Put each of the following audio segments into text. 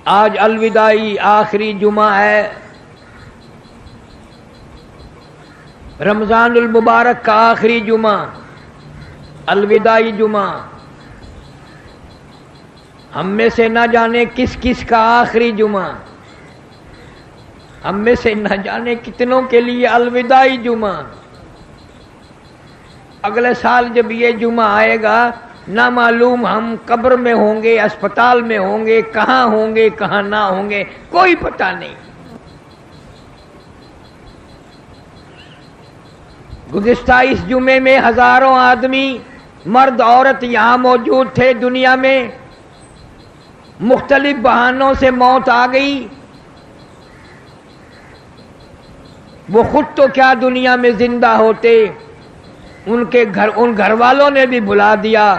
آج الوداعی آخری جمعہ ہے، رمضان المبارک کا آخری جمعہ، الوداعی جمعہ۔ ہم میں سے نہ جانے کس کس کا آخری جمعہ، ہم میں سے نہ جانے کتنوں کے لیے الوداعی جمعہ۔ اگلے سال جب یہ جمعہ آئے گا نہ معلوم ہم قبر میں ہوں گے، اسپتال میں ہوں گے، کہاں ہوں گے کہاں نہ ہوں گے، کوئی پتہ نہیں۔ گزشتہ اس جمعے میں ہزاروں آدمی مرد عورت یہاں موجود تھے، دنیا میں مختلف بہانوں سے موت آ گئی۔ وہ خود تو کیا دنیا میں زندہ ہوتے، ان گھر والوں نے بھی بھلا دیا،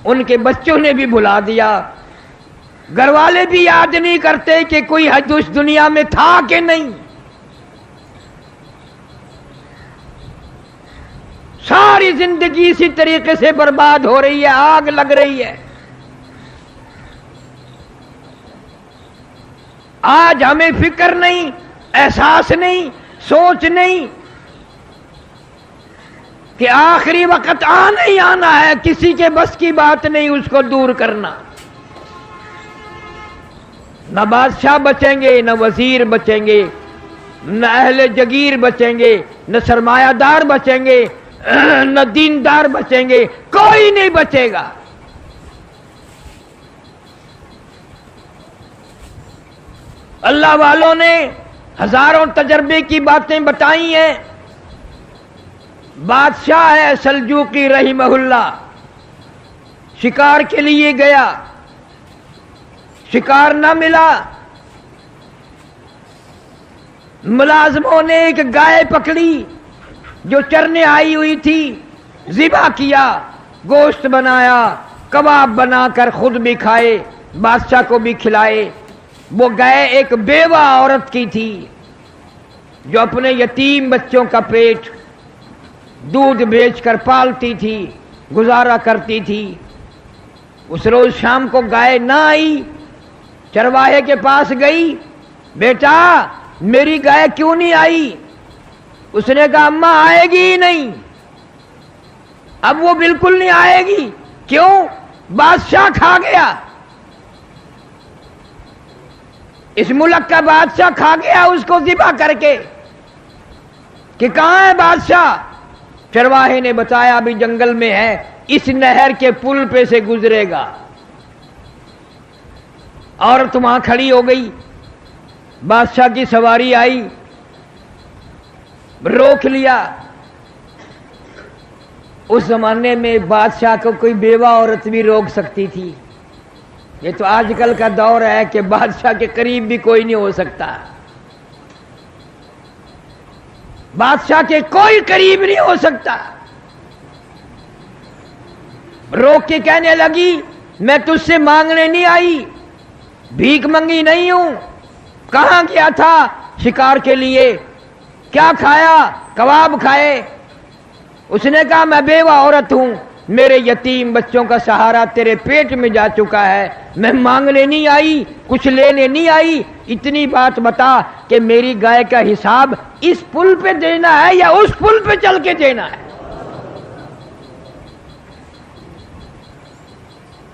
ان کے بچوں نے بھی بھلا دیا، گھر والے بھی یاد نہیں کرتے کہ کوئی حج اس دنیا میں تھا کہ نہیں۔ ساری زندگی اسی طریقے سے برباد ہو رہی ہے، آگ لگ رہی ہے۔ آج ہمیں فکر نہیں، احساس نہیں، سوچ نہیں کہ آخری وقت آنا ہی آنا ہے، کسی کے بس کی بات نہیں اس کو دور کرنا۔ نہ بادشاہ بچیں گے، نہ وزیر بچیں گے، نہ اہل جگیر بچیں گے، نہ سرمایہ دار بچیں گے، نہ دیندار بچیں گے، کوئی نہیں بچے گا۔ اللہ والوں نے ہزاروں تجربے کی باتیں بتائی ہیں۔ بادشاہ ہے سلجوقی رحمہ اللہ، شکار کے لیے گیا، شکار نہ ملا، ملازموں نے ایک گائے پکڑی جو چرنے آئی ہوئی تھی، ذبح کیا، گوشت بنایا، کباب بنا کر خود بھی کھائے، بادشاہ کو بھی کھلائے۔ وہ گائے ایک بیوہ عورت کی تھی جو اپنے یتیم بچوں کا پیٹ دودھ بیچ کر پالتی تھی، گزارا کرتی تھی۔ اس روز شام کو گائے نہ آئی، چرواہے کے پاس گئی، بیٹا میری گائے کیوں نہیں آئی؟ اس نے کہا اماں آئے گی ہی نہیں، اب وہ بالکل نہیں آئے گی۔ کیوں؟ بادشاہ کھا گیا، اس ملک کا بادشاہ کھا گیا اس کو ذبح کر کے۔ کہ کہاں ہے بادشاہ؟ چرواہے نے بتایا ابھی جنگل میں ہے، اس نہر کے پل پہ سے گزرے گا۔ عورت وہاں کھڑی ہو گئی، بادشاہ کی سواری آئی، روک لیا۔ اس زمانے میں بادشاہ کو کوئی بیوہ عورت بھی روک سکتی تھی، یہ تو آج کل کا دور ہے کہ بادشاہ کے قریب بھی کوئی نہیں ہو سکتا، بادشاہ کے کوئی قریب نہیں ہو سکتا۔ روک کے کہنے لگی میں تجھ سے مانگنے نہیں آئی، بھیک منگی نہیں ہوں، کہاں گیا تھا شکار کے لیے، کیا کھایا؟ کباب کھائے۔ اس نے کہا میں بیوہ عورت ہوں، میرے یتیم بچوں کا سہارا تیرے پیٹ میں جا چکا ہے، میں مانگنے نہیں آئی، کچھ لینے نہیں آئی، اتنی بات بتا کہ میری گائے کا حساب اس پل پہ دینا ہے یا اس پل پہ چل کے دینا ہے؟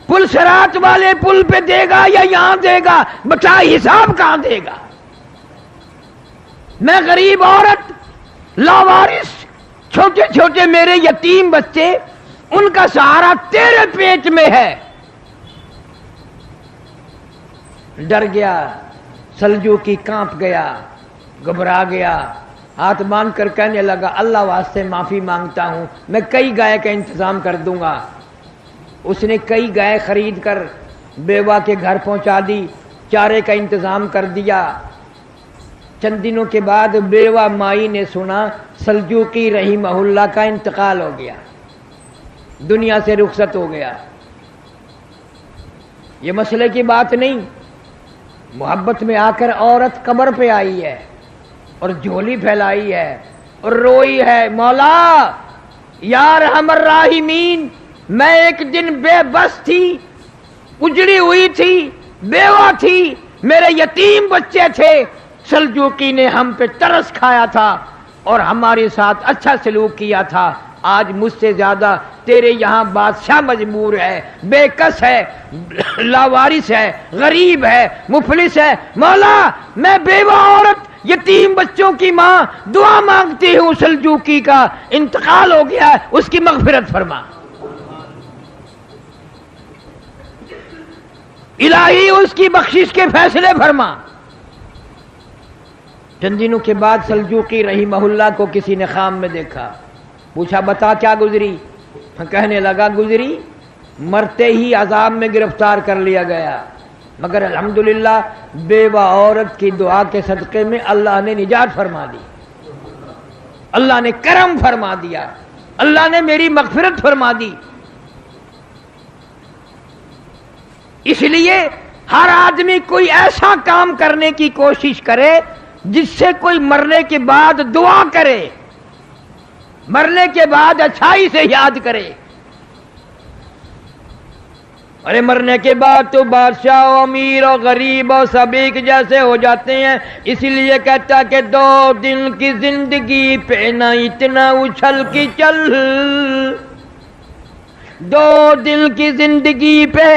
پل صراط والے پل پہ دے گا یا یہاں دے گا؟ بتا حساب کہاں دے گا؟ میں غریب عورت، لاوارث، چھوٹے چھوٹے میرے یتیم بچے، ان کا سہارا تیرے پیٹ میں ہے۔ ڈر گیا سلجوقی، کانپ گیا، گھبرا گیا، ہاتھ باندھ کر کہنے لگا اللہ واسطے معافی مانگتا ہوں، میں کئی گائے کا انتظام کر دوں گا۔ اس نے کئی گائے خرید کر بیوہ کے گھر پہنچا دی، چارے کا انتظام کر دیا۔ چند دنوں کے بعد بیوہ مائی نے سنا سلجوقی رحمہ اللہ کا انتقال ہو گیا، دنیا سے رخصت ہو گیا۔ یہ مسئلے کی بات نہیں، محبت میں آ کر عورت قبر پہ آئی ہے اور جھولی پھیلائی ہے اور روئی ہے، مولا یا ارحم الراحمین، میں ایک دن بے بس تھی، اجڑی ہوئی تھی، بیوہ تھی، میرے یتیم بچے تھے، سلجوقی نے ہم پہ ترس کھایا تھا اور ہمارے ساتھ اچھا سلوک کیا تھا، آج مجھ سے زیادہ تیرے یہاں بادشاہ مجبور ہے، بے کس ہے، لاوارث ہے، غریب ہے، مفلس ہے، مولا میں بیوہ عورت یتیم بچوں کی ماں دعا مانگتی ہوں، سلجوقی کا انتقال ہو گیا ہے، اس کی مغفرت فرما الہی، اس کی بخشش کے فیصلے فرما۔ چند دنوں کے بعد سلجوقی رحمہ اللہ کو کسی نے خواب میں دیکھا، پوچھا بتا کیا گزری؟ کہنے لگا گزری مرتے ہی عذاب میں گرفتار کر لیا گیا، مگر الحمدللہ بیوہ عورت کی دعا کے صدقے میں اللہ نے نجات فرما دی، اللہ نے کرم فرما دیا، اللہ نے میری مغفرت فرما دی۔ اس لیے ہر آدمی کوئی ایسا کام کرنے کی کوشش کرے جس سے کوئی مرنے کے بعد دعا کرے، مرنے کے بعد اچھائی سے یاد کرے۔ ارے مرنے کے بعد تو بادشاہ و امیر اور غریب اور سب ایک جیسے ہو جاتے ہیں، اسی لیے کہتا کہ 2 دن کی زندگی پہ نہ اتنا اچھل کی چل، 2 دن کی زندگی پہ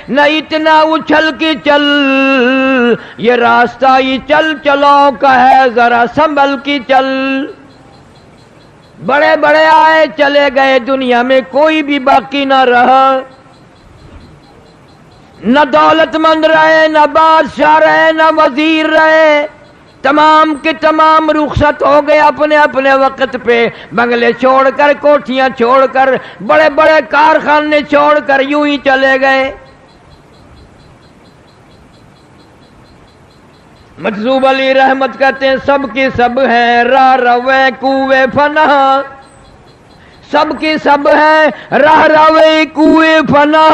نہ اتنا اچھل کی چل، یہ راستہ ہی چل چلو کا ہے ذرا سنبھل کی چل۔ بڑے بڑے آئے چلے گئے، دنیا میں کوئی بھی باقی نہ رہا، نہ دولت مند رہے، نہ بادشاہ رہے، نہ وزیر رہے، تمام کے تمام رخصت ہو گئے اپنے اپنے وقت پہ، بنگلے چھوڑ کر، کوٹھیاں چھوڑ کر، بڑے بڑے کارخانے چھوڑ کر یوں ہی چلے گئے۔ مجذوب علی رحمت کہتے ہیں سب کی سب ہیں راہ روے کوئے فنا، سب کی سب ہے راہ روے کوئے فنا،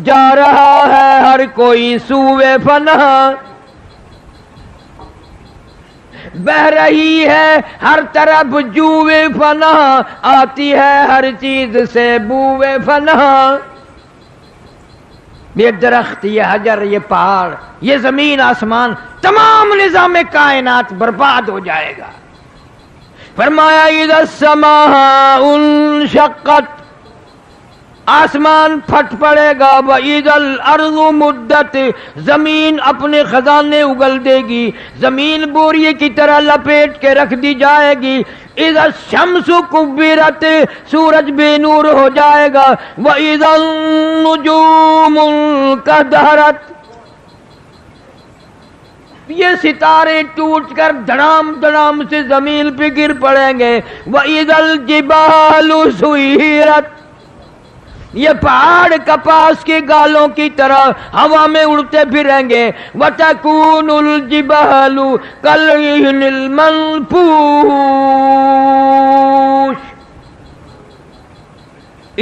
جا رہا ہے ہر کوئی سوئے فنا، بہ رہی ہے ہر طرف جوئے فنا، آتی ہے ہر چیز سے بوئے فنا۔ یہ درخت، یہ حجر، یہ پہاڑ، یہ زمین آسمان، تمام نظام کائنات برباد ہو جائے گا۔ فرمایا اذا السماء انشقت، آسمان پھٹ پڑے گا، وَإِذَا الْأَرْضُ مُدَّتْ، زمین اپنے خزانے اگل دے گی، زمین بوریے کی طرح لپیٹ کے رکھ دی جائے گی۔ اِذَا الشَّمْسُ كُبِّرَتْ، سورج بے نور ہو جائے گا۔ وَإِذَا النُّجُومُ انكَدَرَتْ، یہ ستارے ٹوٹ کر دھڑام دھڑام سے زمین پہ گر پڑیں گے۔ وَإِذَا الْجِبَالُ سُيِّرَتْ، یہ پہاڑ کپاس کے گالوں کی طرح ہوا میں اڑتے پھریں گے۔ وَتَكُونُ الْجِبَالُ كَالْعِهْنِ الْمَنْفُوشِ،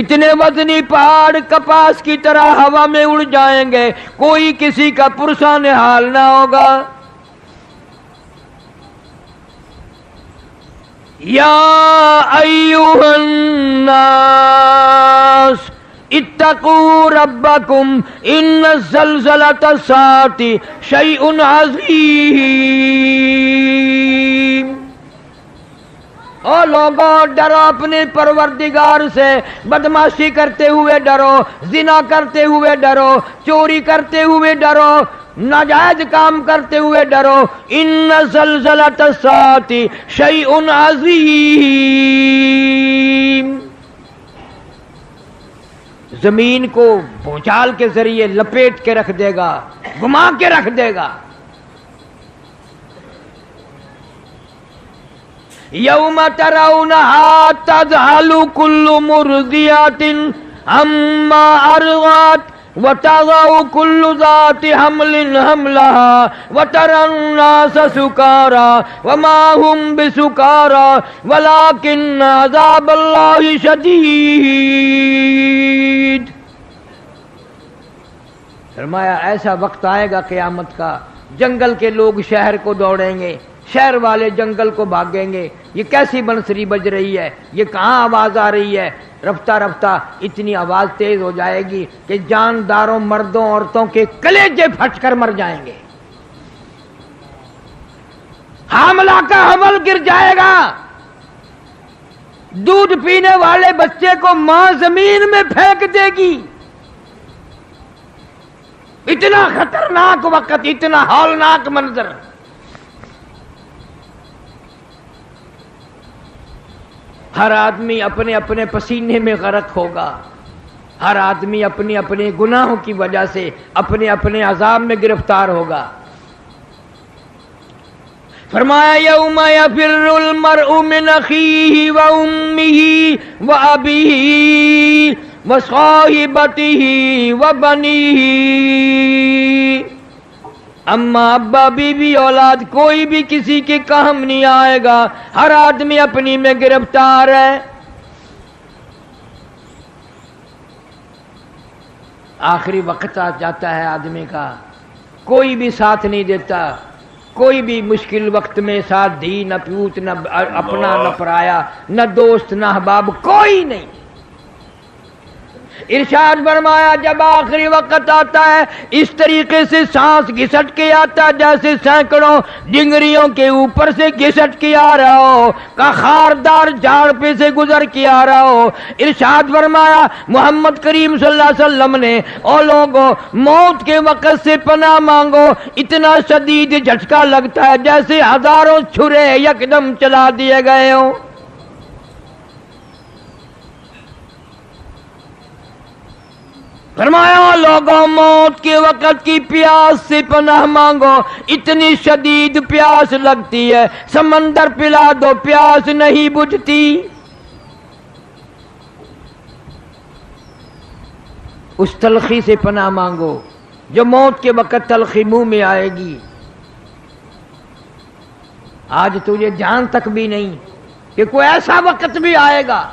اتنے وزنی پہاڑ کپاس کی طرح ہوا میں اڑ جائیں گے، کوئی کسی کا پرسان حال نہ ہوگا۔ یا ایھا الناس اتقوا ربکم ان زلزلۃ الساعۃ شیء عظیم۔ او لوگوں ڈرو اپنے پروردگار سے، بدماشی کرتے ہوئے ڈرو، زنا کرتے ہوئے ڈرو، چوری کرتے ہوئے ڈرو، ناجائز کام کرتے ہوئے ڈرو۔ ان زلزلۃ الساعۃ شیء عظیم، زمین کو بھونچال کے ذریعے لپیٹ کے رکھ دے گا، گما کے رکھ دے گا۔ یوم ترونہا تذہل کل مرضیۃ عما ارضعت وتضع كل ذات حمل حملها وترى الناس سكارى وما هم بسكارى ولكن عذاب الله شديد۔ فرمایا ایسا وقت آئے گا قیامت کا، جنگل کے لوگ شہر کو دوڑیں گے، شہر والے جنگل کو بھاگیں گے۔ یہ کیسی بنسری بج رہی ہے، یہ کہاں آواز آ رہی ہے؟ رفتہ رفتہ اتنی آواز تیز ہو جائے گی کہ جانداروں، مردوں، عورتوں کے کلیجے پھٹ کر مر جائیں گے۔ حاملہ کا حمل گر جائے گا، دودھ پینے والے بچے کو ماں زمین میں پھینک دے گی۔ اتنا خطرناک وقت، اتنا ہولناک منظر۔ ہر آدمی اپنے اپنے پسینے میں غرق ہوگا، ہر آدمی اپنے اپنے گناہوں کی وجہ سے اپنے اپنے عذاب میں گرفتار ہوگا۔ فرمایا یوم یفر المرء من اخیہ وامہ وابیہ وصاحبتہ وبنیہ۔ اما ابا بیوی اولاد کوئی بھی کسی کے کام نہیں آئے گا، ہر آدمی اپنی میں گرفتار ہے۔ آخری وقت آ جاتا ہے آدمی کا، کوئی بھی ساتھ نہیں دیتا، کوئی بھی مشکل وقت میں ساتھ دی، نہ پیوت، نہ اپنا، نہ پرایا، نہ دوست، نہ احباب، کوئی نہیں۔ ارشاد فرمایا جب آخری وقت آتا ہے اس طریقے سے سانس گھسٹ کے آتا جیسے سینکڑوں ڈنگریوں کے اوپر سے گھسٹ کے آ رہا ہو، کا خاردار جھاڑ پہ سے گزر کے آ رہا ہو۔ ارشاد فرمایا محمد کریم صلی اللہ علیہ وسلم نے، او لوگوں موت کے وقت سے پناہ مانگو، اتنا شدید جھٹکا لگتا ہے جیسے ہزاروں چھرے یکدم چلا دیے گئے ہوں۔ فرمایا لوگوں موت کے وقت کی پیاس سے پناہ مانگو، اتنی شدید پیاس لگتی ہے سمندر پلا دو پیاس نہیں بجھتی۔ اس تلخی سے پناہ مانگو جو موت کے وقت تلخی منہ میں آئے گی۔ آج تجھے جان تک بھی نہیں کہ کوئی ایسا وقت بھی آئے گا،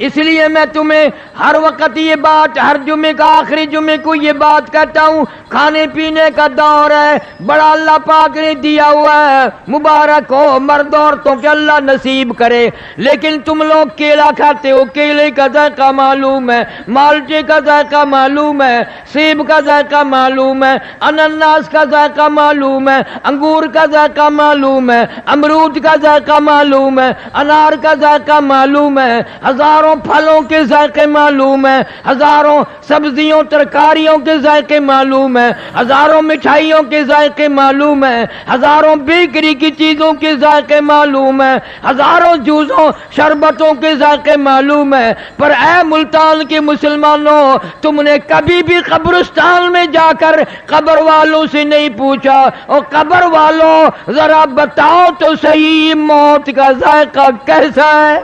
اس لیے میں تمہیں ہر وقت یہ بات، ہر جمعے کا آخری جمعے کو یہ بات کہتا ہوں، کھانے پینے کا دور ہے، بڑا اللہ پاک نے دیا ہوا ہے، مبارک ہو مرد عورتوں کے اللہ نصیب کرے، لیکن تم لوگ کیلا کھاتے ہو، کیلے کا ذائقہ معلوم ہے، مالٹے کا ذائقہ معلوم ہے، سیب کا ذائقہ معلوم ہے، انناس کا ذائقہ معلوم ہے، انگور کا ذائقہ معلوم ہے، امرود کا ذائقہ معلوم ہے، انار کا ذائقہ معلوم ہے، ہزاروں پھلوں کے ذائقے معلوم ہیں، ہزاروں سبزیوں ترکاریوں کے ذائقے معلوم ہیں، ہزاروں مٹھائیوں کے ذائقے معلوم ہیں، ہزاروں بیکری کی چیزوں کے ذائقے معلوم ہیں، ہزاروں جوسوں شربتوں کے ذائقے معلوم ہیں، پر اے ملتان کے مسلمانوں تم نے کبھی بھی قبرستان میں جا کر قبر والوں سے نہیں پوچھا، اور قبر والوں ذرا بتاؤ تو صحیح موت کا ذائقہ کیسا ہے؟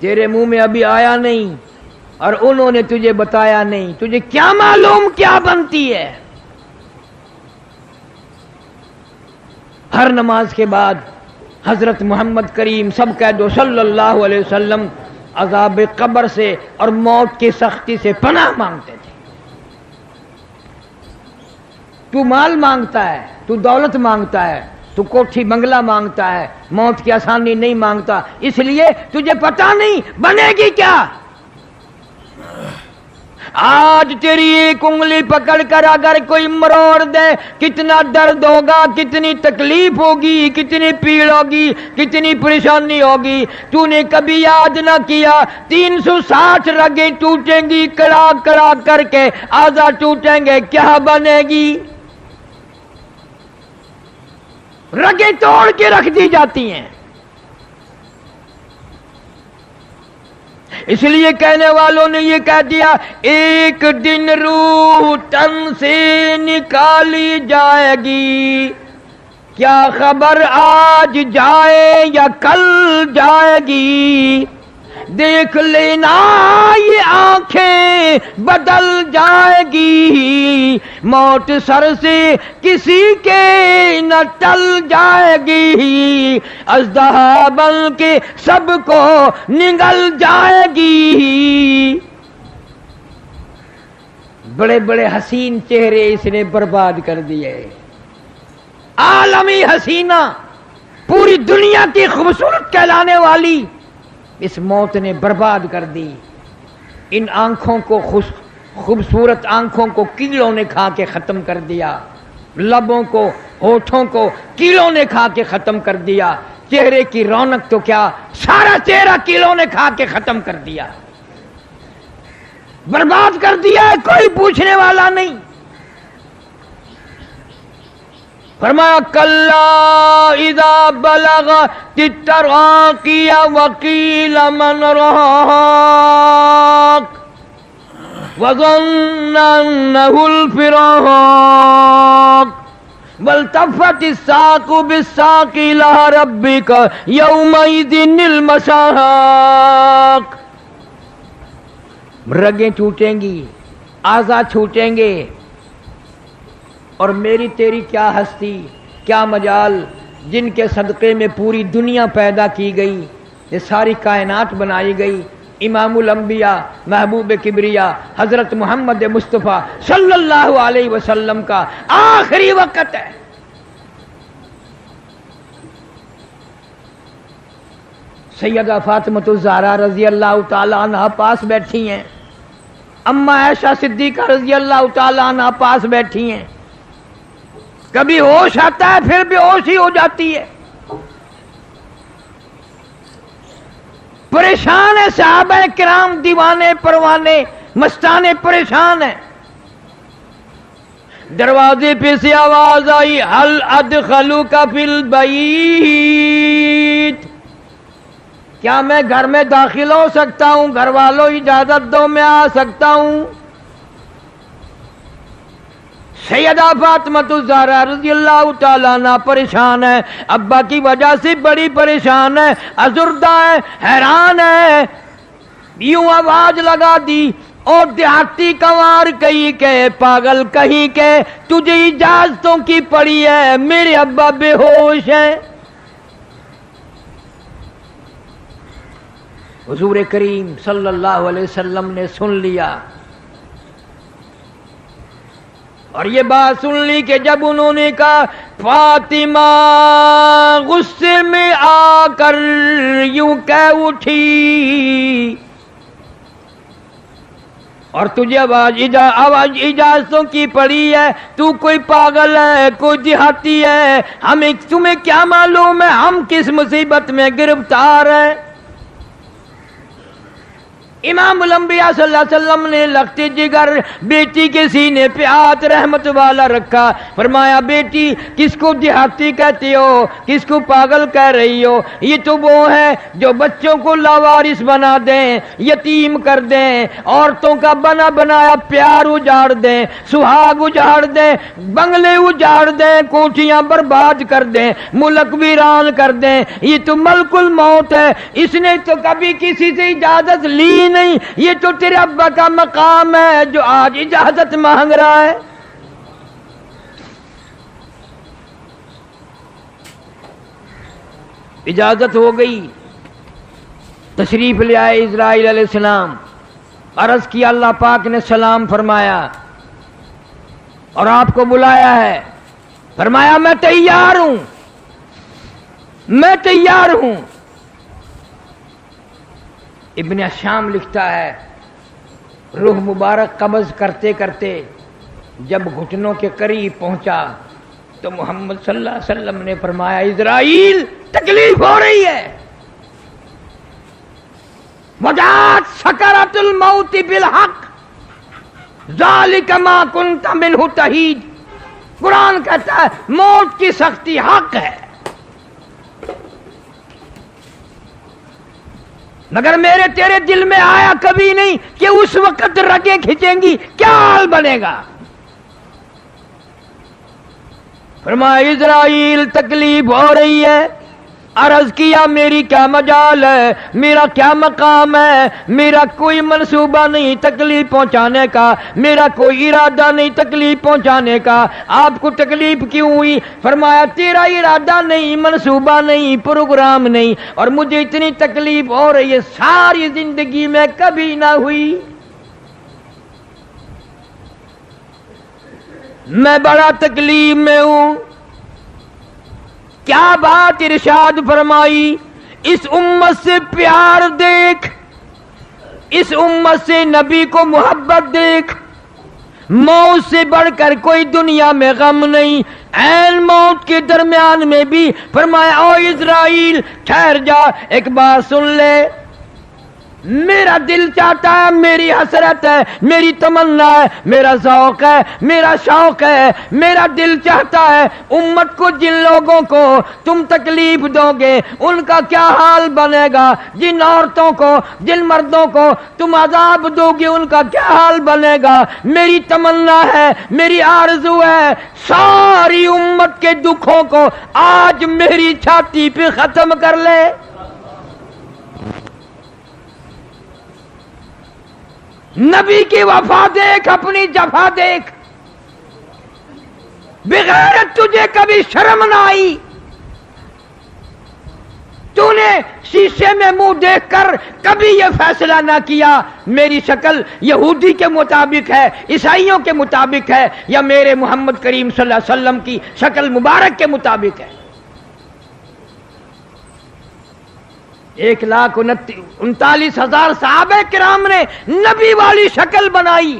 تیرے منہ میں ابھی آیا نہیں اور انہوں نے تجھے بتایا نہیں، تجھے کیا معلوم کیا بنتی ہے؟ ہر نماز کے بعد حضرت محمد کریم سب کہہ دو صلی اللہ علیہ وسلم عذاب قبر سے اور موت کی سختی سے پناہ مانگتے تھے۔ تو مال مانگتا ہے، تو دولت مانگتا ہے، تو کوٹھی بنگلہ مانگتا ہے، موت کی آسانی نہیں مانگتا، اس لیے تجھے پتا نہیں بنے گی کیا۔ آج تیری ایک انگلی پکڑ کر اگر کوئی مروڑ دے کتنا درد ہوگا، کتنی تکلیف ہوگی، کتنی پیڑ ہوگی، کتنی پریشانی ہوگی۔ تو نے کبھی یاد نہ کیا 360 رگیں ٹوٹیں گی کڑا کڑا کر کے، اعضا ٹوٹیں گے، کیا بنے گی؟ رگیں توڑ کے رکھ دی جاتی ہیں۔ اس لیے کہنے والوں نے یہ کہہ دیا ایک دن روح تن سے نکالی جائے گی، کیا خبر آج جائے یا کل جائے گی، دیکھ لینا یہ آنکھیں بدل جائے گی، موت سر سے کسی کے نہ ٹل جائے گی، اژدہا بن کے سب کو نگل جائے گی۔ بڑے بڑے حسین چہرے اس نے برباد کر دیے، عالمی حسینہ، پوری دنیا کی خوبصورت کہلانے والی اس موت نے برباد کر دی۔ ان آنکھوں کو خوبصورت آنکھوں کو کیڑوں نے کھا کے ختم کر دیا، لبوں کو، ہونٹوں کو کیڑوں نے کھا کے ختم کر دیا، چہرے کی رونق تو کیا، سارا چہرہ کیڑوں نے کھا کے ختم کر دیا، برباد کر دیا ہے، کوئی پوچھنے والا نہیں۔ فرمایا کلا اذا بلغت التراقی وقیل من راق وظن انه الفراق والتفت الساق بالساق الى ربك يومئذ المساق۔ رگیں ٹوٹیں گی، اعضاء چھوٹیں گے، اور میری تیری کیا ہستی، کیا مجال، جن کے صدقے میں پوری دنیا پیدا کی گئی، یہ ساری کائنات بنائی گئی۔ امام الانبیاء محبوب کبریا حضرت محمد مصطفیٰ صلی اللہ علیہ وسلم کا آخری وقت ہے۔ سیدہ فاطمہ الزہرا رضی اللہ تعالی عنہ پاس بیٹھی ہیں، اما عائشہ صدیقہ رضی اللہ تعالی عنہ پاس بیٹھی ہیں، کبھی ہوش آتا ہے پھر بے ہوش ہی ہو جاتی ہے، پریشان ہے صحابہ کرام، دیوانے پروانے مستانے پریشان ہیں۔ دروازے پہ سے آواز آئی ہل ادخلوک فی البیت، کیا میں گھر میں داخل ہو سکتا ہوں؟ گھر والوں اجازت دو میں آ سکتا ہوں؟ سیدہ فاطمہ الزہرا رضی اللہ تعالیٰ عنہ پریشان ہے، ابا کی وجہ سے بڑی پریشان ہے، ازردہ ہے، حیران ہے، یوں آواز لگا دی اور دیہاتی کنوار کہیں کہ پاگل کہیں کہ تجھے اجازتوں کی پڑی ہے، میرے ابا بے ہوش ہیں۔ حضور کریم صلی اللہ علیہ وسلم نے سن لیا، اور یہ بات سن لی کہ جب انہوں نے کہا فاطمہ غصے میں آ کر یوں کہہ اٹھی، اور تجھے آواز اجازتوں کی پڑی ہے، تو کوئی پاگل ہے، کوئی دیہاتی ہے، ہمیں تمہیں کیا معلوم ہے ہم کس مصیبت میں گرفتار ہیں؟ امام الانبیاء صلی اللہ علیہ وسلم نے لخت جگر بیٹی کے سینے پہ ہاتھ رحمت والا رکھا، فرمایا بیٹی کس کو دیہاتی کہتی ہو، کس کو پاگل کہہ رہی ہو؟ یہ تو وہ ہے جو بچوں کو لاوارث بنا دیں، یتیم کر دیں، عورتوں کا بنا بنایا پیار اجاڑ دیں، سہاگ اجاڑ دیں، بنگلے اجاڑ دیں، کوٹھیاں برباد کر دیں، ملک ویران کر دیں۔ یہ تو ملک الموت ہے، اس نے تو کبھی کسی سے اجازت لی نہیں، یہ تو تیرے ابا کا مقام ہے جو آج اجازت مانگ رہا ہے۔ اجازت ہو گئی، تشریف لے آئے اسرائیل علیہ السلام، عرض کیا اللہ پاک نے سلام فرمایا اور آپ کو بلایا ہے، فرمایا میں تیار ہوں، میں تیار ہوں۔ ابن شام لکھتا ہے روح مبارک قبض کرتے کرتے جب گھٹنوں کے قریب پہنچا تو محمد صلی اللہ علیہ وسلم نے فرمایا اسرائیل تکلیف ہو رہی ہے، وجاءت سکرۃ الموت بالحق ذالک ما کنت منہ تحید، قرآن کہتا ہے موت کی سختی حق ہے، مگر میرے تیرے دل میں آیا کبھی نہیں کہ اس وقت رگیں کھینچیں گی کیا حال بنے گا۔ فرمایا اسرائیل تکلیف ہو رہی ہے، عرض کیا میری کیا مجال ہے، میرا کیا مقام ہے، میرا کوئی منصوبہ نہیں تکلیف پہنچانے کا، میرا کوئی ارادہ نہیں تکلیف پہنچانے کا، آپ کو تکلیف کیوں ہوئی؟ فرمایا تیرا ارادہ نہیں، منصوبہ نہیں، پروگرام نہیں، اور مجھے اتنی تکلیف ہو رہی ہے ساری زندگی میں کبھی نہ ہوئی، میں بڑا تکلیف میں ہوں۔ کیا بات ارشاد فرمائی، اس امت سے پیار دیکھ، اس امت سے نبی کو محبت دیکھ، موت سے بڑھ کر کوئی دنیا میں غم نہیں. عین موت کے درمیان میں بھی فرمایا او اسرائیل ٹھہر جا، ایک بات سن لے، میرا دل چاہتا ہے، میری حسرت ہے، میری تمنا ہے، میرا ذوق ہے، میرا شوق ہے، میرا دل چاہتا ہے امت کو، جن لوگوں کو تم تکلیف دو گے ان کا کیا حال بنے گا، جن عورتوں کو، جن مردوں کو تم عذاب دو گے ان کا کیا حال بنے گا. میری تمنا ہے، میری آرزو ہے، ساری امت کے دکھوں کو آج میری چھاتی پہ ختم کر لے. نبی کی وفا دیکھ، اپنی جفا دیکھ. بغیرت تجھے کبھی شرم نہ آئی؟ تو نے شیشے میں منہ دیکھ کر کبھی یہ فیصلہ نہ کیا میری شکل یہودی کے مطابق ہے، عیسائیوں کے مطابق ہے، یا میرے محمد کریم صلی اللہ علیہ وسلم کی شکل مبارک کے مطابق ہے. 1,39,000 صحابہ کرام نے نبی والی شکل بنائی،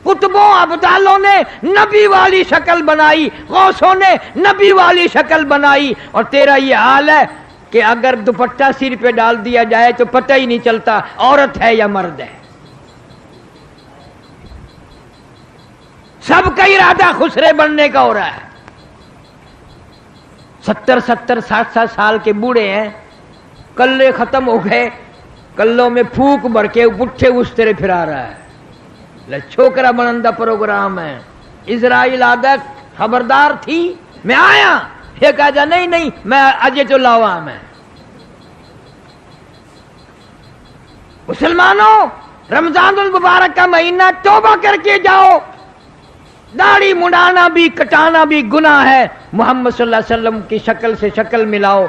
قطبوں ابدالوں نے نبی والی شکل بنائی، غوثوں نے نبی والی شکل بنائی. اور تیرا یہ حال ہے کہ اگر دوپٹہ سر پہ ڈال دیا جائے تو پتہ ہی نہیں چلتا عورت ہے یا مرد ہے. سب کا ارادہ خسرے بننے کا ہو رہا ہے. 70 60 سال کے بوڑھے ہیں، کلے ختم ہو گئے، کلوں میں پھوک بھر کے پٹھے اس طرح پھرا رہا ہے. چھوکرا بنندہ پروگرام ہے. اسرائیل عادت خبردار تھی، میں آیا، یہ کہا جا نہیں میں اجے تو لاوا میں. مسلمانوں، رمضان المبارک کا مہینہ، توبہ کر کے جاؤ. داڑھی مڈانا بھی کٹانا بھی گناہ ہے. محمد صلی اللہ علیہ وسلم کی شکل سے شکل ملاؤ،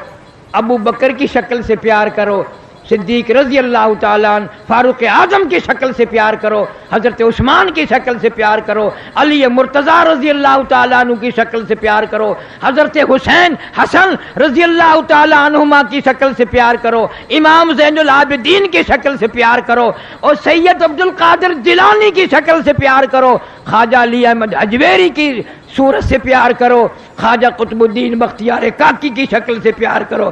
ابو بکر کی شکل سے پیار کرو، صدیق رضی اللہ تعالیٰ عنہ، فاروق اعظم کی شکل سے پیار کرو، حضرت عثمان کی شکل سے پیار کرو، علی مرتضیٰ رضی اللہ تعالیٰ عنہ کی شکل سے پیار کرو، حضرت حسین حسن رضی اللہ تعالیٰ عنہما کی شکل سے پیار کرو، امام زین العابدین کی شکل سے پیار کرو، اور سید عبد القادر جیلانی کی شکل سے پیار کرو، خواجہ علی احمد اجمیری کی صورت سے پیار کرو، خواجہ قطب الدین بختیار کاکی کی شکل سے پیار کرو.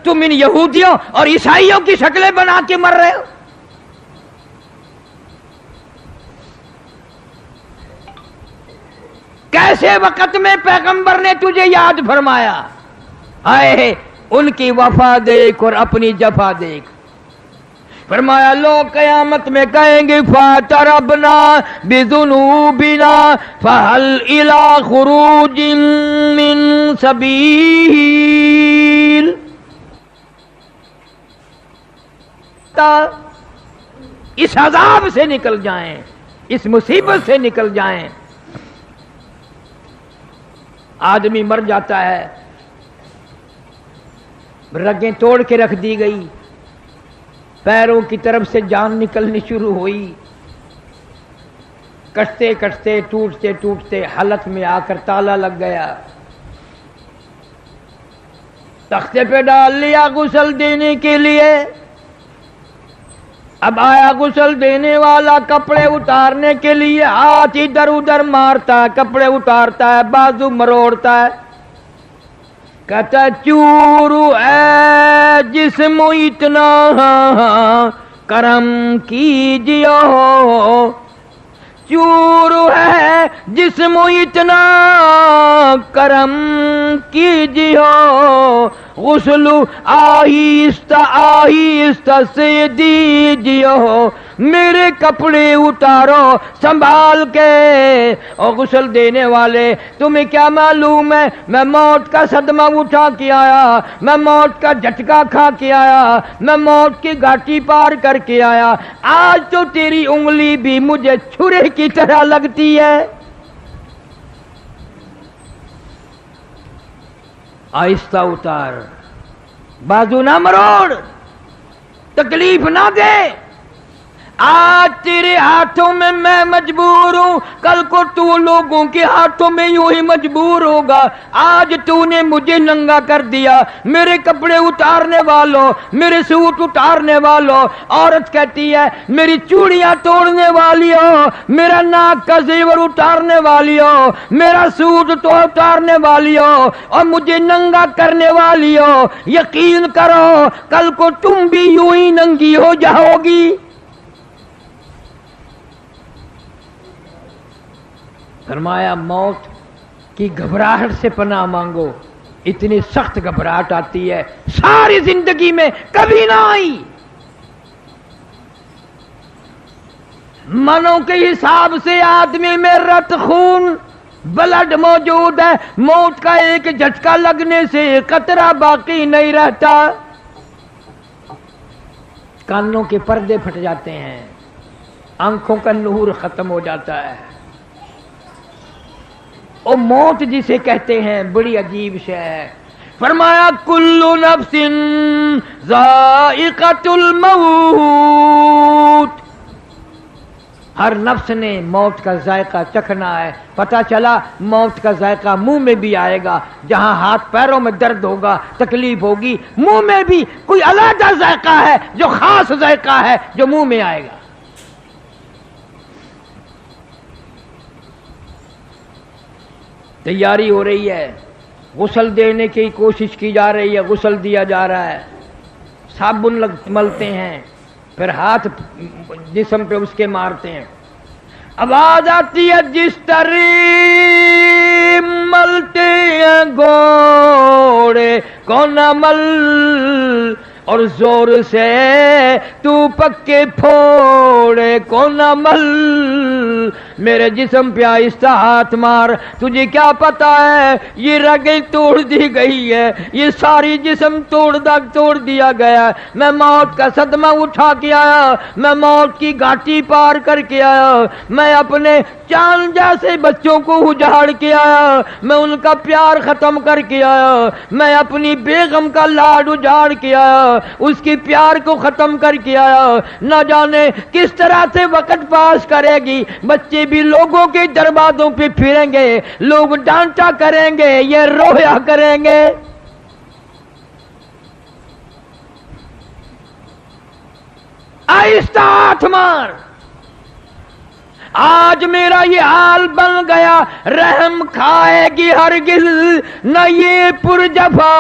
تم ان یہودیوں اور عیسائیوں کی شکلیں بنا کے مر رہے ہو. کیسے وقت میں پیغمبر نے تجھے یاد فرمایا. آئے ان کی وفا دیکھ اور اپنی جفا دیکھ. فرمایا لوگ قیامت میں کہیں گے فَاتَرَبْنَا بِذُنُوبِنَا فَهَلْ إِلَىٰ خُرُوجٍ مِّن سَبِيلٍ. اس عذاب سے نکل جائیں، اس مصیبت سے نکل جائیں. آدمی مر جاتا ہے، رگیں توڑ کے رکھ دی گئی، پیروں کی طرف سے جان نکلنی شروع ہوئی، کٹتے کٹتے ٹوٹتے ٹوٹتے حلق میں آ کر تالا لگ گیا. تختے پہ ڈال لیا غسل دینے کے لیے. اب آیا غسل دینے والا، کپڑے اتارنے کے لیے ہاتھ ادھر ادھر مارتا ہے، کپڑے اتارتا ہے، بازو مروڑتا ہے، کہتا ہے چورو اے جسم اتنا کرم کیجیو، چورو ہے جسم اتنا کرم کیجیو، غسل آہستہ آہستہ سے دیجیو، میرے کپڑے اتارو سنبھال کے. اور غسل دینے والے تمہیں کیا معلوم ہے میں موت کا صدمہ اٹھا کے آیا، میں موت کا جھٹکا کھا کے آیا، میں موت کی گھاٹی پار کر کے آیا. آج تو تیری انگلی بھی مجھے چھرے کی طرح لگتی ہے. آہستہ اتار، بازو نہ مروڑ، تکلیف نہ دے. آج تیرے ہاتھوں میں میں مجبور ہوں، کل کو تو لوگوں کے ہاتھوں میں یوں ہی مجبور ہوگا۔ آج تو نے مجھے ننگا کر دیا، میرے کپڑے اتارنے والوں، میرے سوٹ اتارنے والوں۔ عورت کہتی ہے میری چوڑیاں توڑنے والی ہو، میرا ناک کا زیور اتارنے والی ہو، میرا سوٹ تو اتارنے والی ہو اور مجھے ننگا کرنے والی ہو۔ یقین کرو کل کو تم بھی یوں ہی ننگی ہو جاؤ گی۔ فرمایا موت کی گھبراہٹ سے پناہ مانگو، اتنی سخت گھبراہٹ آتی ہے ساری زندگی میں کبھی نہ آئی۔ منوں کے حساب سے آدمی میں رت خون بلڈ موجود ہے، موت کا ایک جھٹکا لگنے سے قطرہ باقی نہیں رہتا۔ کانوں کے پردے پھٹ جاتے ہیں، آنکھوں کا نور ختم ہو جاتا ہے۔ او موت جسے کہتے ہیں بڑی عجیب شے ہے۔ فرمایا کل نفس ذائقۃ الموت، ہر نفس نے موت کا ذائقہ چکھنا ہے۔ پتہ چلا موت کا ذائقہ منہ میں بھی آئے گا، جہاں ہاتھ پیروں میں درد ہوگا، تکلیف ہوگی، منہ میں بھی کوئی علیحدہ ذائقہ ہے جو خاص ذائقہ ہے جو منہ میں آئے گا۔ تیاری ہو رہی ہے، غسل دینے کی کوشش کی جا رہی ہے، غسل دیا جا رہا ہے، صابن ملتے ہیں، پھر ہاتھ جسم پہ اس کے مارتے ہیں۔ آواز آتی ہے جس طرح ملتے ہیں گھوڑے کو نہ مل، اور زور سے تو پکے پھوڑے کو نہ مل۔ میرے جسم پہ آہستہ ہاتھ مار، تجھے کیا پتا ہے یہ رگیں توڑ دی گئی ہے، یہ ساری جسم توڑ دیا گیا۔ میں موت کا صدمہ اٹھا کے آیا، میں موت کی گھاٹی پار کر کے آیا، میں اپنے چاند جیسے بچوں کو اجاڑ کے آیا، میں ان کا پیار ختم کر کے آیا، میں اپنی بیگم کا لاڈ اجاڑ کے آیا، اس کی پیار کو ختم کر کے آیا۔ نہ جانے کس طرح سے وقت پاس کرے گی، بچے بھی لوگوں کے دروازوں پہ پھریں گے، لوگ ڈانٹا کریں گے، یہ رویا کریں گے۔ آہستہ ہاتھ مار، آج میرا یہ حال بن گیا، رحم کھائے گی ہرگز نہ یہ پرجفا،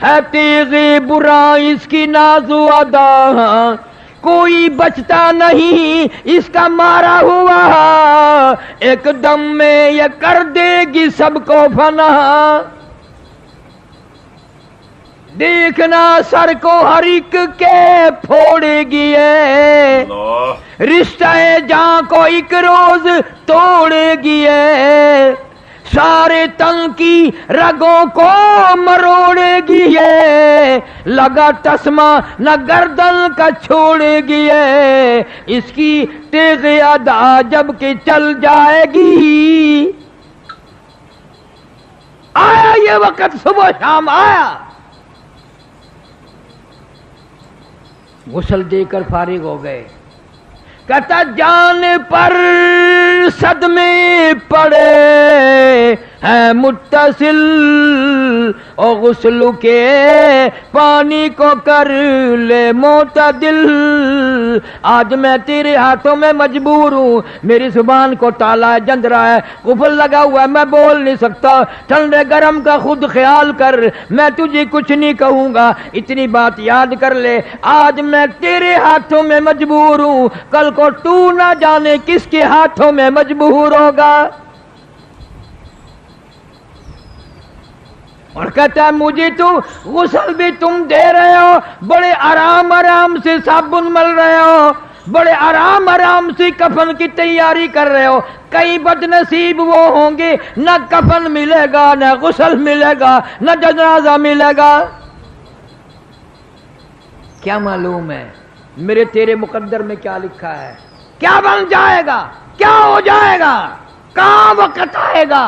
ہے تیغِ برا اس کی نازو ادا، کوئی بچتا نہیں اس کا مارا ہوا، ایک دم میں یہ کر دے گی سب کو فنا۔ دیکھنا سر کو ہر ایک کے پھوڑے گی ہے، رشتہ جاں کو ایک روز توڑے گی ہے، سارے تن کی رگوں کو مروڑے گی ہے، لگا تسمہ نہ گردن کا چھوڑے گی ہے، اس کی تیغ ادا جب کہ چل جائے گی۔ آیا یہ وقت، صبح شام آیا۔ غسل دے کر فارغ ہو گئے، کہتا جان پر صدمے پڑے ہیں متصل، اور غسل کے پانی کو کر لے معتدل، آج میں تیرے ہاتھوں میں مجبور ہوں، میری زبان کو تالا ہے، جندرا ہے، قفل لگا ہوا ہے، میں بول نہیں سکتا، ٹھنڈے گرم کا خود خیال کر، میں تجھے کچھ نہیں کہوں گا، اتنی بات یاد کر لے، آج میں تیرے ہاتھوں میں مجبور ہوں، کل کو تو نہ جانے کس کے ہاتھوں میں مجبور ہوگا۔ اور کہتا ہے مجھے تو غسل بھی تم دے رہے ہو، بڑے آرام سے صابن مل رہے ہو، بڑے آرام سے کفن کی تیاری کر رہے ہو، کئی بد نصیب وہ ہوں گے نہ کفن ملے گا، نہ غسل ملے گا، نہ جنازہ ملے گا۔ کیا معلوم ہے میرے تیرے مقدر میں کیا لکھا ہے، کیا بن جائے گا، کیا ہو جائے گا، کہاں وقت آئے گا،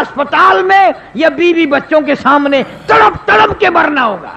اسپتال میں یا بیوی بچوں کے سامنے تڑپ تڑپ کے مرنا ہوگا۔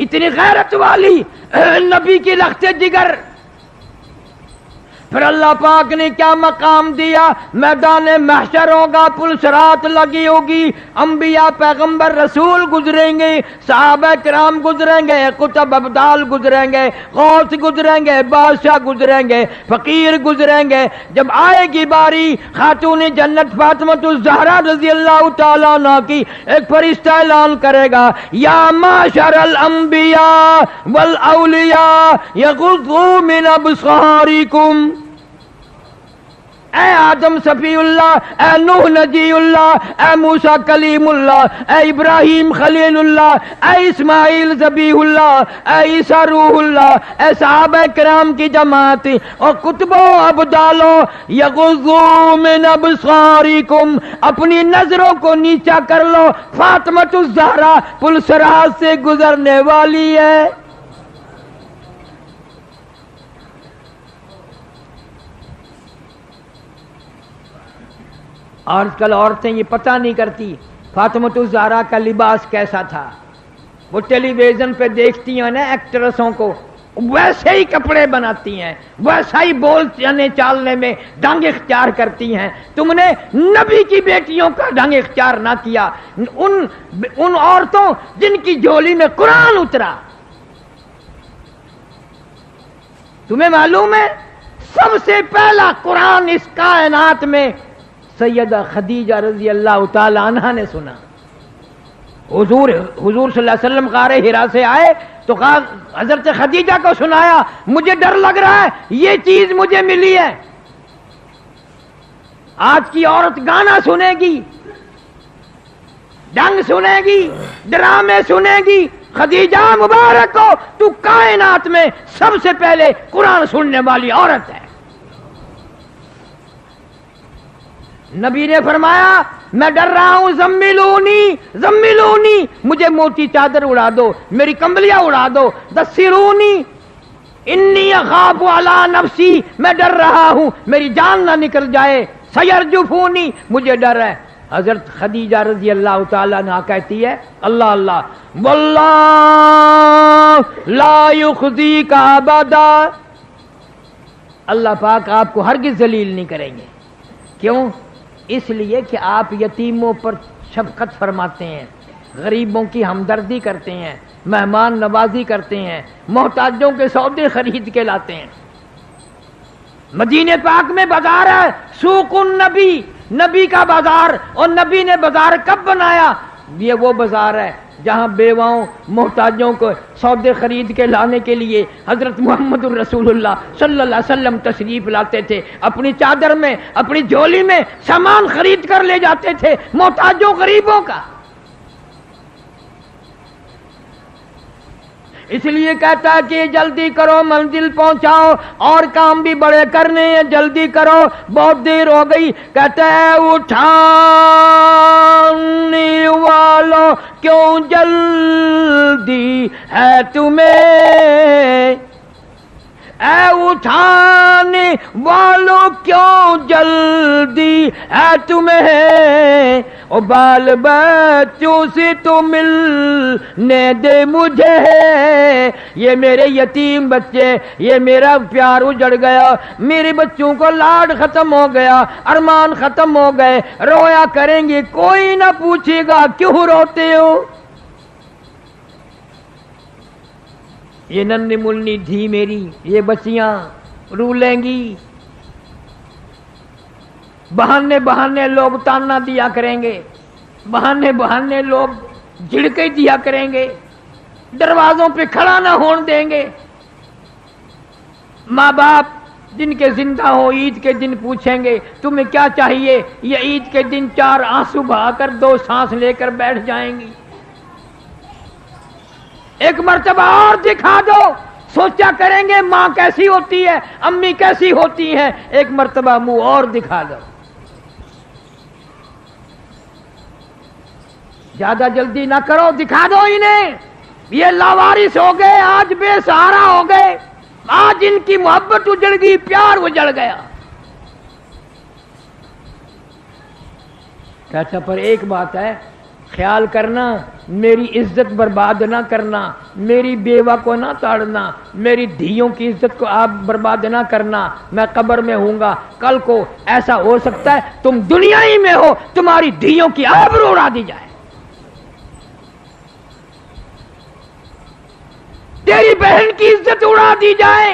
اتنی غیرت والی نبی کی لخت جگر. پھر اللہ پاک نے کیا مقام دیا؟ میدان محشر ہوگا، پل صراط لگی ہوگی، انبیاء پیغمبر رسول گزریں گے، صحابہ کرام گزریں گے، قطب ابدال گزریں گے، غوث گزریں گے، بادشاہ گزریں گے، فقیر گزریں گے. جب آئے گی باری خاتون جنت فاطمۃ الزہرا رضی اللہ تعالیٰ عنہ کی، ایک فرشتہ اعلان کرے گا یا معشر الانبیاء والاولیاء یغضوا من ابصارکم. اے آدم صفی اللہ، اے نوح نجی اللہ، اے موسیٰ کلیم اللہ، اے ابراہیم خلیل اللہ، اے اسماعیل ذبیح اللہ، اے عیسیٰ روح اللہ، اے صحابہ کرام کی جماعت اور کتبوں ابدالوں، یغضوا من ابصارکم، اپنی نظروں کو نیچا کر لو، فاطمۃ الزہرا پل صراط سے گزرنے والی ہے. آج کل عورتیں یہ پتہ نہیں کرتی فاطمۃ الزہرا کا لباس کیسا تھا. وہ ٹیلی ویژن پہ دیکھتی ہیں نا ایکٹریسوں کو، ویسے ہی کپڑے بناتی ہیں، ویسا ہی بولنے چالنے میں ڈھنگ اختیار کرتی ہیں. تم نے نبی کی بیٹیوں کا ڈھنگ اختیار نہ کیا، ان عورتوں جن کی جھولی میں قرآن اترا. تمہیں معلوم ہے سب سے پہلا قرآن اس کائنات میں سیدہ خدیجہ رضی اللہ تعالی عنہا نے سنا. حضور صلی اللہ علیہ وسلم غار حرا سے آئے تو حضرت خدیجہ کو سنایا، مجھے ڈر لگ رہا ہے، یہ چیز مجھے ملی ہے. آج کی عورت گانا سنے گی، ڈنگ سنے گی، ڈرامے سنے گی. خدیجہ مبارک ہو، تو کائنات میں سب سے پہلے قرآن سننے والی عورت ہے. نبی نے فرمایا میں ڈر رہا ہوں، زملونی زملونی، مجھے موٹی چادر اڑا دو، میری کمبلیاں اڑا دو. دسرونی انی اخاف علی نفسی، میں ڈر رہا ہوں میری جان نہ نکل جائے. سیرجفونی، مجھے ڈر ہے. حضرت خدیجہ رضی اللہ تعالیٰ عنہ کہتی ہے اللہ اللہ واللہ لا یخزیک ابدا، اللہ پاک آپ کو ہرگز ذلیل نہیں کریں گے. کیوں؟ اس لیے کہ آپ یتیموں پر شفقت فرماتے ہیں، غریبوں کی ہمدردی کرتے ہیں، مہمان نوازی کرتے ہیں، محتاجوں کے سودے خرید کے لاتے ہیں. مدینے پاک میں بازار ہے سوق النبی، نبی کا بازار. اور نبی نے بازار کب بنایا؟ یہ وہ بازار ہے جہاں بیواؤں محتاجوں کو سودے خرید کے لانے کے لیے حضرت محمد الرسول اللہ صلی اللہ علیہ وسلم تشریف لاتے تھے. اپنی چادر میں، اپنی جھولی میں سامان خرید کر لے جاتے تھے محتاجوں غریبوں کا. اس لیے کہتا ہے کہ جلدی کرو، منزل پہنچاؤ، اور کام بھی بڑے کرنے ہیں، جلدی کرو، بہت دیر ہو گئی. کہتا ہے اٹھانے والوں کیوں جلدی ہے تمہیں، اے اٹھانے والوں کیوں جلدی ہے تمہیں، او بال بچوں سے تو ملنے دے مجھے. یہ میرے یتیم بچے، یہ میرا پیار اجڑ گیا، میرے بچوں کو لاڈ ختم ہو گیا، ارمان ختم ہو گئے، رویا کریں گے، کوئی نہ پوچھے گا کیوں روتے ہو. یہ ننھی ملنی دھی میری، یہ بچیاں رو لیں گی. بہانے بہانے لوگ تانا دیا کریں گے، بہانے بہانے لوگ جھڑکے دیا کریں گے، دروازوں پہ کھڑا نہ ہون دیں گے. ماں باپ جن کے زندہ ہو عید کے دن پوچھیں گے تمہیں کیا چاہیے، یہ عید کے دن 4 آنسو بہا کر 2 سانس لے کر بیٹھ جائیں گی. ایک مرتبہ اور دکھا دو، سوچا کریں گے ماں کیسی ہوتی ہے، امی کیسی ہوتی ہیں. ایک مرتبہ منہ اور دکھا دو. زیادہ جلدی نہ کرو، دکھا دو انہیں. یہ لاوارث ہو گئے، آج بے سہارا ہو گئے، آج ان کی محبت اجڑ گئی، پیار اجڑ گیا. کہتا پر ایک بات ہے، خیال کرنا میری عزت برباد نہ کرنا، میری بیوہ کو نہ تاڑنا، میری دھیوں کی عزت کو آپ برباد نہ کرنا، میں قبر میں ہوں گا، کل کو ایسا ہو سکتا ہے تم دنیا ہی میں ہو، تمہاری دھیوں کی آبرو اڑا دی جائے، تیری بہن کی عزت اڑا دی جائے۔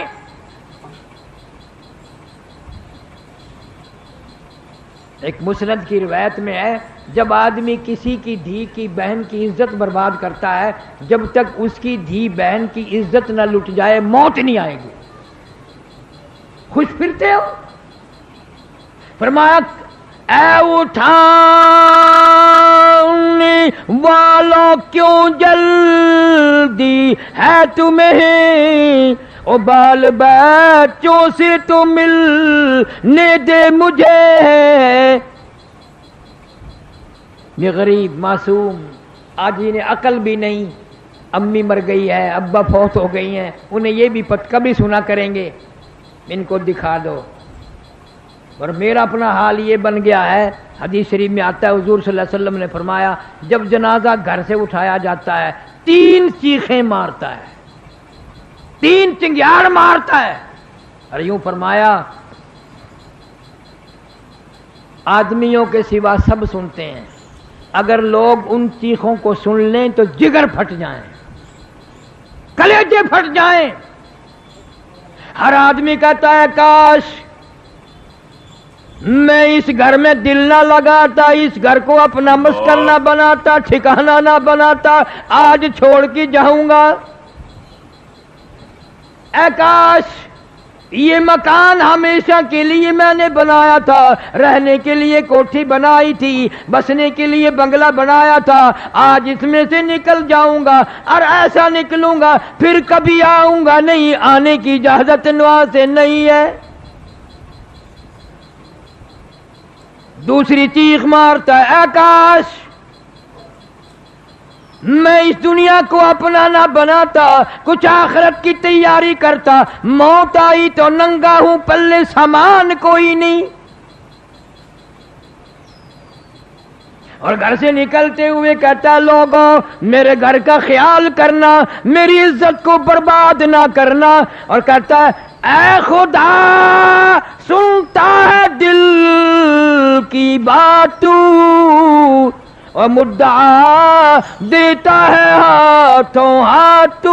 ایک مسند کی روایت میں ہے جب آدمی کسی کی دھی کی بہن کی عزت برباد کرتا ہے، جب تک اس کی دھی بہن کی عزت نہ لٹ جائے موت نہیں آئے گی۔ خوش پھرتے ہو؟ فرمایا اے اٹھانے والوں کیوں جلدی ہے تمہیں، او بال بچوں سے تو ملنے دے مجھے، یہ غریب معصوم آج انہیں عقل بھی نہیں، امی مر گئی ہے، ابا فوت ہو گئی ہیں، انہیں یہ بھی کبھی سنا کریں گے ان کو دکھا دو۔ اور میرا اپنا حال یہ بن گیا ہے، حدیث شریف میں آتا ہے حضور صلی اللہ علیہ وسلم نے فرمایا جب جنازہ گھر سے اٹھایا جاتا ہے 3 چیخیں مارتا ہے، 3 چنگیاڑ مارتا ہے، اور یوں فرمایا آدمیوں کے سوا سب سنتے ہیں، اگر لوگ ان چیخوں کو سن لیں تو جگر پھٹ جائیں، کلیجے پھٹ جائیں۔ ہر آدمی کہتا ہے کاش میں اس گھر میں دل نہ لگاتا، اس گھر کو اپنا مسکن نہ بناتا، ٹھکانہ نہ بناتا، آج چھوڑ کے جاؤں گا۔ اے کاش یہ مکان ہمیشہ کے لیے میں نے بنایا تھا، رہنے کے لیے کوٹھی بنائی تھی، بسنے کے لیے بنگلہ بنایا تھا، آج اس میں سے نکل جاؤں گا، اور ایسا نکلوں گا پھر کبھی آؤں گا نہیں، آنے کی اجازت نوا سے نہیں ہے۔ دوسری چیخ مارتا ہے اے کاش میں اس دنیا کو اپنا نہ بناتا، کچھ آخرت کی تیاری کرتا، موت آئی تو ننگا ہوں، پلے سامان کوئی نہیں۔ اور گھر سے نکلتے ہوئے کہتا ہے لوگوں میرے گھر کا خیال کرنا، میری عزت کو برباد نہ کرنا، اور کہتا ہے اے خدا سنتا ہے دل کی بات تو، اور مدعا دیتا ہے ہاتھوں ہاتھ تو،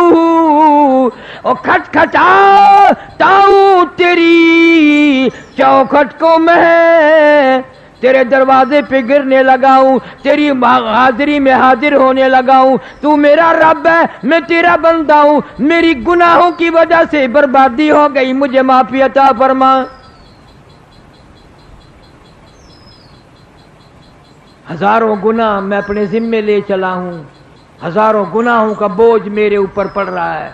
اور کھٹکھٹاتا ہوں تیری چوکھٹ کو میں، تیرے دروازے پہ گرنے لگا ہوں، تیری حاضری میں حاضر ہونے لگا ہوں، تو میرا رب ہے میں تیرا بندہ ہوں، میری گناہوں کی وجہ سے بربادی ہو گئی، مجھے معافی عطا فرما۔ ہزاروں گناہ میں اپنے ذمے لے چلا ہوں، ہزاروں گناہوں کا بوجھ میرے اوپر پڑ رہا ہے،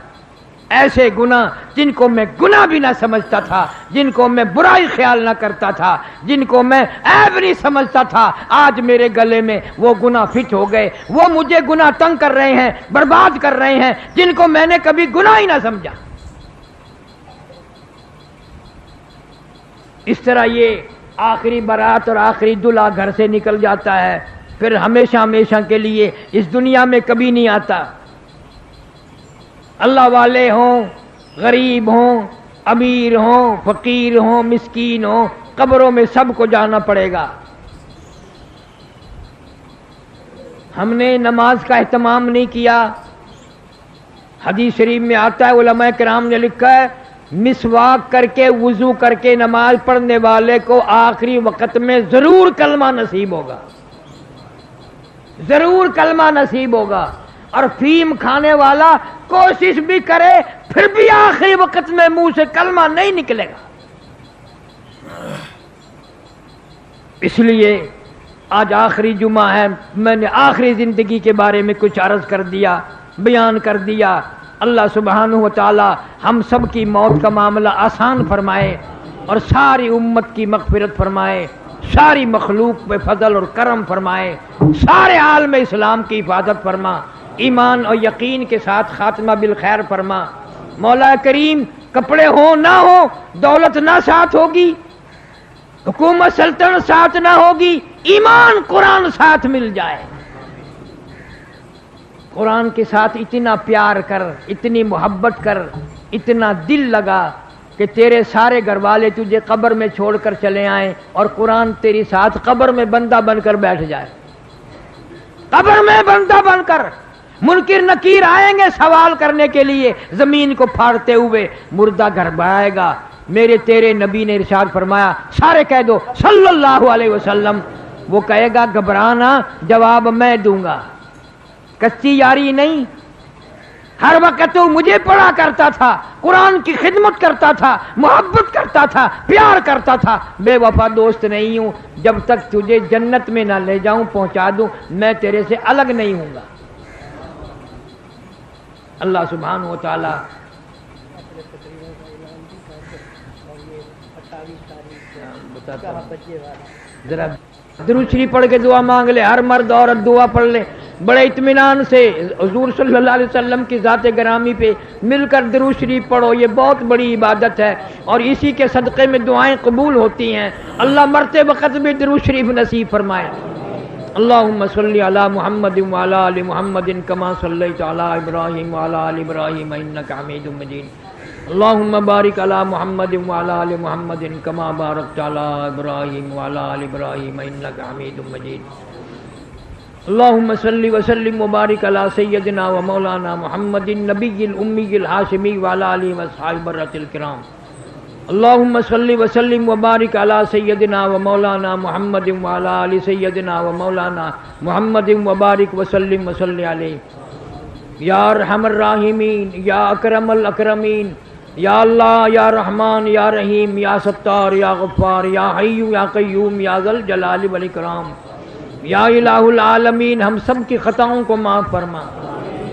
ایسے گناہ جن کو میں گناہ بھی نہ سمجھتا تھا، جن کو میں برائی خیال نہ کرتا تھا، جن کو میں عیب نہیں سمجھتا تھا، آج میرے گلے میں وہ گناہ فٹ ہو گئے، وہ مجھے گناہ تنگ کر رہے ہیں، برباد کر رہے ہیں، جن کو میں نے کبھی گناہ ہی نہ سمجھا۔ اس طرح یہ آخری بارات اور آخری دلہا گھر سے نکل جاتا ہے، پھر ہمیشہ ہمیشہ کے لیے اس دنیا میں کبھی نہیں آتا۔ اللہ والے ہوں، غریب ہوں، امیر ہوں، فقیر ہوں، مسکین ہوں، قبروں میں سب کو جانا پڑے گا۔ ہم نے نماز کا اہتمام نہیں کیا، حدیث شریف میں آتا ہے علماء کرام نے لکھا ہے مسواک کر کے وضو کر کے نماز پڑھنے والے کو آخری وقت میں ضرور کلمہ نصیب ہوگا، ضرور کلمہ نصیب ہوگا، اور فیم کھانے والا کوشش بھی کرے پھر بھی آخری وقت میں منہ سے کلمہ نہیں نکلے گا۔ اس لیے آج آخری جمعہ ہے، میں نے آخری زندگی کے بارے میں کچھ عرض کر دیا، بیان کر دیا۔ اللہ سبحانہ و تعالی ہم سب کی موت کا معاملہ آسان فرمائے، اور ساری امت کی مغفرت فرمائے، ساری مخلوق پہ فضل اور کرم فرمائے، سارے عالم اسلام کی حفاظت فرما، ایمان اور یقین کے ساتھ خاتمہ بالخیر فرما۔ مولا کریم کپڑے ہوں نہ ہوں، دولت نہ ساتھ ہوگی، حکومت سلطنت ساتھ نہ ہوگی، ایمان قرآن ساتھ مل جائے، قرآن کے ساتھ اتنا پیار کر، اتنی محبت کر، اتنا دل لگا کہ تیرے سارے گھر والے تجھے قبر میں چھوڑ کر چلے آئیں اور قرآن تیری ساتھ قبر میں بندہ بن کر بیٹھ جائے، قبر میں بندہ بن کر۔ منکر نکیر آئیں گے سوال کرنے کے لیے، زمین کو پھاڑتے ہوئے مردہ گھر بائے گا۔ میرے تیرے نبی نے ارشاد فرمایا، سارے کہہ دو صلی اللہ علیہ وسلم، وہ کہے گا گھبرانا، جواب میں دوں گا، کچی یاری نہیں، ہر وقت تو مجھے پڑھا کرتا تھا، قرآن کی خدمت کرتا تھا، محبت کرتا تھا، پیار کرتا تھا، بے وفا دوست نہیں ہوں، جب تک تجھے جنت میں نہ لے جاؤں پہنچا دوں، میں تیرے سے الگ نہیں ہوں گا۔ اللہ سبحانہ و تعالی ذرا درود شریف پڑھ کے دعا مانگ لے، ہر مرد عورت دعا پڑھ لے بڑے اطمینان سے، حضور صلی اللہ علیہ وسلم کی ذات گرامی پہ مل کر درود شریف پڑھو، یہ بہت بڑی عبادت ہے اور اسی کے صدقے میں دعائیں قبول ہوتی ہیں۔ اللہ مرتے وقت بھی درود شریف نصیب فرمائے۔ اللہم صلی علی محمد وعلی آل محمد کما صلیت علی ابراہیم وعلی آل ابراہیم انک حمید مجید۔ اللہم بارک علی محمد وعلی آل محمد کما بارکت علی ابراہیم وعلی آل ابراہیم انک حمید مجید۔ اللہم صلی وسلم وبارک علی سیدنا و مولانا محمد النبی الامی الہاشمی وعلی آلہ وصحبہ برۃ الکرام۔ اللہم صلی وسلم وبارک علی سیدنا و مولانا محمد وعلی آل سیدنا و مولانا محمد وبارک وسلم وصلی علیہ۔ یا ارحم الراحمین، یا اکرم الاکرمین، یا اللہ، یا رحمان، یا رحیم، یا ستار، یا غفار، یا حی یا قیوم، یا ذا الجلال والاکرام۔ یا الہ العالمین، ہم سب کی خطاؤں کو معاف فرما،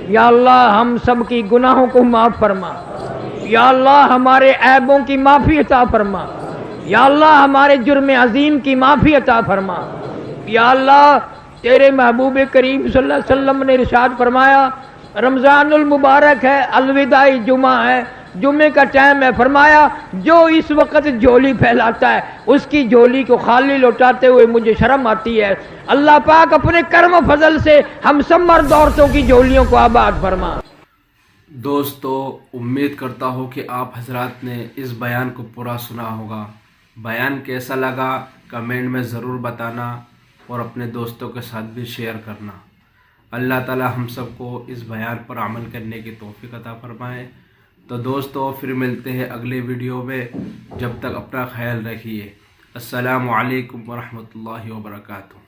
یا اللہ ہم سب کی گناہوں کو معاف فرما، یا اللہ ہمارے عیبوں کی معافی عطا فرما، یا اللہ ہمارے جرم عظیم کی معافی عطا فرما۔ یا اللہ تیرے محبوب کریم صلی اللہ علیہ وسلم نے ارشاد فرمایا، رمضان المبارک ہے، الوداعی جمعہ ہے، جمعے کا ٹائم ہے، فرمایا جو اس وقت جھولی پھیلاتا ہے اس کی جھولی کو خالی لوٹاتے ہوئے مجھے شرم آتی ہے۔ اللہ پاک اپنے کرم و فضل سے ہم سب مرد عورتوں کی جھولیوں کو آباد فرما۔ دوستو، امید کرتا ہوں کہ آپ حضرات نے اس بیان کو پورا سنا ہوگا۔ بیان کیسا لگا کمنٹ میں ضرور بتانا اور اپنے دوستوں کے ساتھ بھی شیئر کرنا۔ اللہ تعالی ہم سب کو اس بیان پر عمل کرنے کی توفیق عطا فرمائے۔ تو دوستو پھر ملتے ہیں اگلے ویڈیو میں، جب تک اپنا خیال رکھیے۔ السلام علیکم ورحمۃ اللہ وبرکاتہ۔